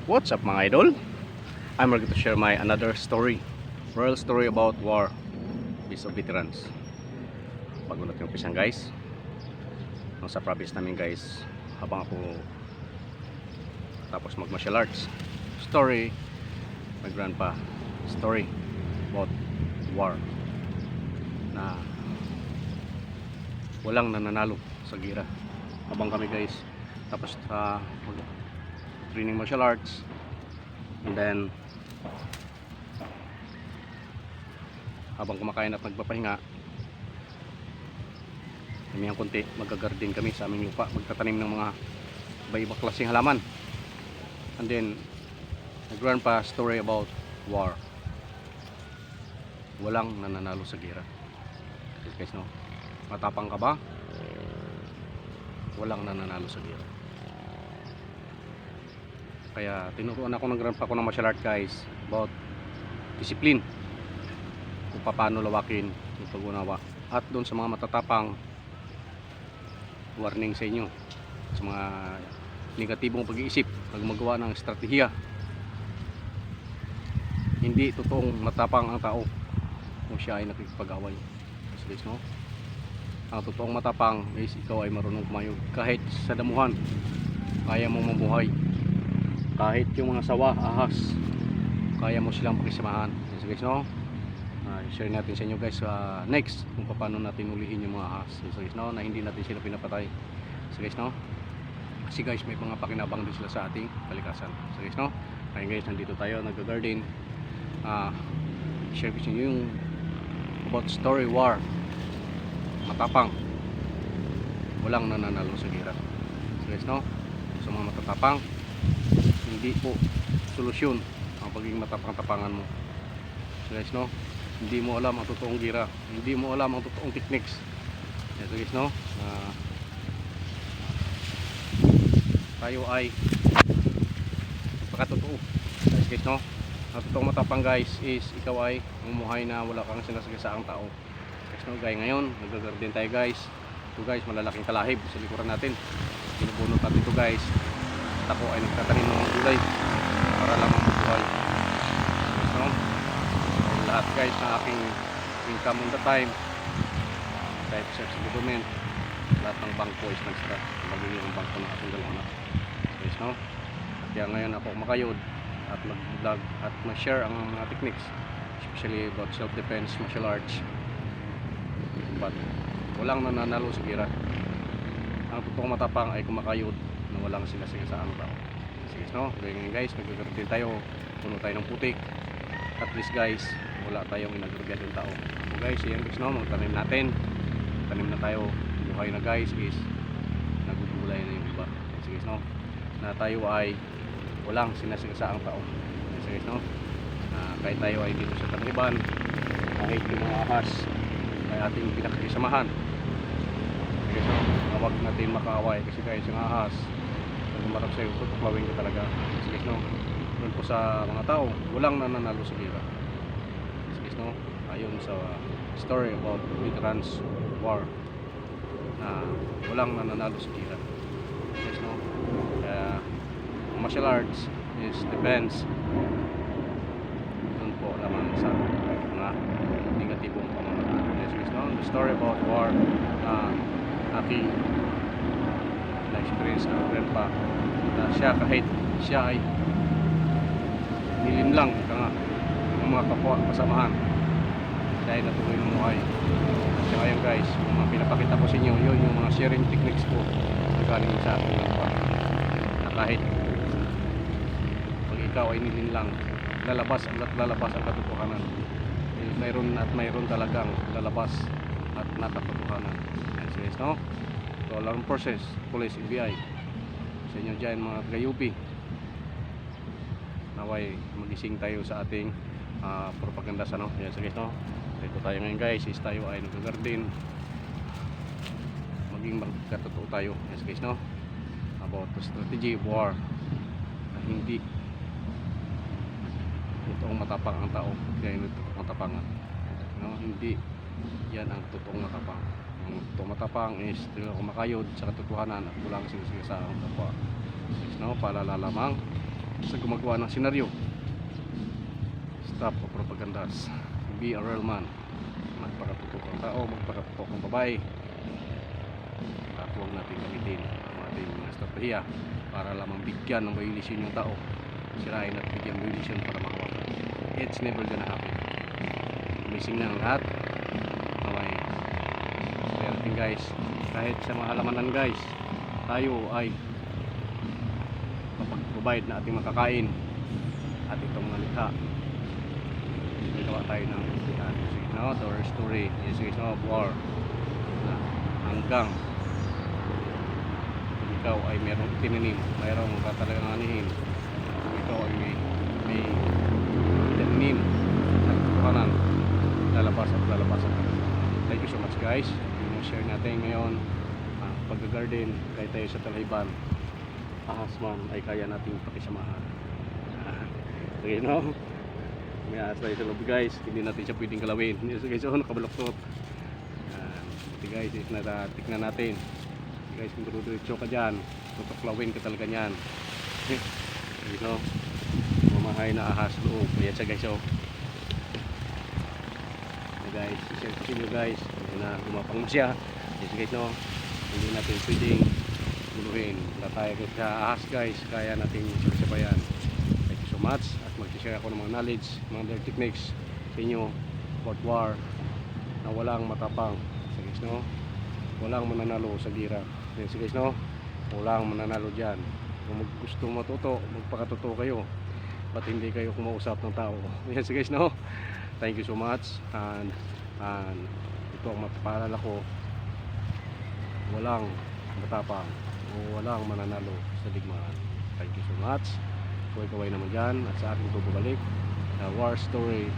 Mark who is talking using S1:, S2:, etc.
S1: What's up mga idol? I'm going to share my another story, real story about war, peace of veterans. Bago natin umpisan guys, nasa province namin guys, habang ako tapos mag martial arts, story, my grandpa, story about war, na walang nananalo sa gira. Habang kami guys tapos sa training martial arts, and then habang kumakain at nagpapahinga kami ang konti, mag-garden kami sa aming lupa, magtatanim ng mga iba-ibang klaseng halaman. And then my grandpa story about war, walang nananalo sa gira. Guys, no, matapang ka ba? Walang nananalo sa gira. Kaya tinuruan ako ng grandpa ko ng martial art guys about discipline, kung paano lawakin yung pag-unawa. At doon sa mga matatapang, warning sa inyo sa mga negatibong pag-iisip pag magawa ng estratehiya. Hindi totoong matapang ang tao kung siya ay nakikipag-away. Guys, no? Ang totoong matapang is ikaw ay marunong kumayod kahit sa damuhan, kaya mong mabuhay. Kahit yung mga sawa, ahas, kaya mo silang pakisamahan. So guys, no, share natin sa inyo guys next kung paano natin ulihin yung mga ahas. So guys, no, na hindi natin sila pinapatay. So guys, no, kasi guys may mga pakinabang din sila sa ating kalikasan. So guys, no, ayun guys, nandito tayo nag-garden. Share ko sa inyo yung about story war, matapang, walang nananalo sa gira. So guys, no, sa mga matatapang, hindi po solusyon ang pagiging matapang-tapangan mo. So guys, no, hindi mo alam ang totoong gira, hindi mo alam ang totoong techniques. So guys, no, tayo ay pagkatotoo. Guys, no, ang totoong matapang guys is ikaw ay mumuhay na wala kang sinasagasaang tao. Guys, no, gaya ngayon nag-garden tayo guys. Ito guys, malalaking kalahib sa likuran natin, binubunot natin ito guys. At ako ay nagtatanim ng mga gulay para lang mabuhay. So, lahat guys ng aking income on the time, type search sa government, lahat ng bangko is nagsara. Magiging ang bangko ng aking dalawang anak. Guys, no? Kaya ngayon ako makayod at mag-vlog at mag-share ang mga techniques, especially about self-defense, martial arts. But walang nananalo sa gira. Ang totoong matapang ay kumakayod na walang sinasagasaang tao. Sige, no? Kaya ngayon guys, nag-garden tayo, puno tayo ng putik. At least guys, wala tayong inagregad ng tao. So guys, yan guys, no, magtanim natin. Tanim na tayo, buhay na guys, is nagugulay na yung iba. Sige, no, na tayo ay walang sinasagasaang tao. Sige, no, kahit tayo ay dito sa Taliban, kahit yung mga ahas ay ating pinakisamahan. Sige, no, huwag natin makaaway kasi guys, yung ahas umarap sa'yo, tutuklawin ka talaga. Sige, no, doon po sa mga tao, walang nananalo sa gira. Sige, no, ayon sa story about veterans war, na walang nananalo sa gira. Sige, no, kaya martial arts is defense. Doon po naman sa mga negatibong pamamagitan. Sige, no, the story about war, aking na-experience ng grandpa, na siya kahit siya ay nilinlang ng mga kapwa kasamahan, dahil natuloy ng buhay. Kasi ngayon guys, yung mga pinapakita ko sa inyo, yun yung mga sharing techniques ko na galing sa aking grandpa, na kahit pag ikaw ay nilinlang, lalabas ang katotohanan. Mayroon talagang lalabas at nakatotohanan. Yes guys, no? So, alarm forces, police, FBI, sa inyo dyan mga taga-UP, naway magising tayo sa ating propaganda sa, no? Yes guys, no? Dito tayo ngayon guys, is tayo ay nag-garden, maging magkatotoo tayo. Yes guys, no? About the strategy of war, na hindi totoong matapang ang tao, kaya hindi totoong matapangan, no? Hindi yan ang totoong matapang. Ang tumatapang is kumakayod sa katotohanan at walang sinisigasaang kapwa. No, paalala lamang, sa gumagawa ng senaryo. Stop propagandas. Be a real man. Magpakatutok ang tao, magpakatutok ang babae. At huwag natin gamitin ang ating estratehiya para lamang bigyan ng violation yung tao. Sirain at bigyan violation para makawakan. It's never gonna happen. Missing na ang lahat. Okay. Pero guys, kahit sa mga halamanan guys, tayo ay provide na ating makakain at itong malikha. Gawa tayo ng our story is of war na hanggang ikaw ay merong tinanim, mayroong tatalagang anihin, ikaw ay may tinanim at kanan, lalabas at lalabas. Thank you so much guys. Yung share natin ngayon pag-garden kahit tayo sa talhiban, ahas man ay kaya nating pakisamahan. Okay, no? May ahas tayo sa loob guys, hindi natin siya pwedeng galawin. Guys, nakabaloktot. Ito guys, tignan natin. Guys, kung durudiretso ka dyan, tutuklawin ka talaga nyan. You know, mamahay na ahas loob. Ayan siya guys, oh. Guys, share ko sa inyo guys. Ayan na, gumapang mo siya. Yes guys, no, hindi natin pwedeng guluhin. Wala tayo sa ahas guys, kaya natin sabayan. Thank you so much. At mag-share ako ng mga knowledge, mga techniques sa inyo about war na walang matapang. So guys, no, walang mananalo sa gira. Yes guys, no, walang mananalo dyan. Kung gusto matuto, magpakatuto kayo. Ba't hindi kayo kumausap ng tao? Yes guys, no, thank you so much. And ito ang mapapaalala ko, walang matapang o walang mananalo sa digmaan. Thank you so much. Kaway-kaway naman dyan at sa aking bubalik na war story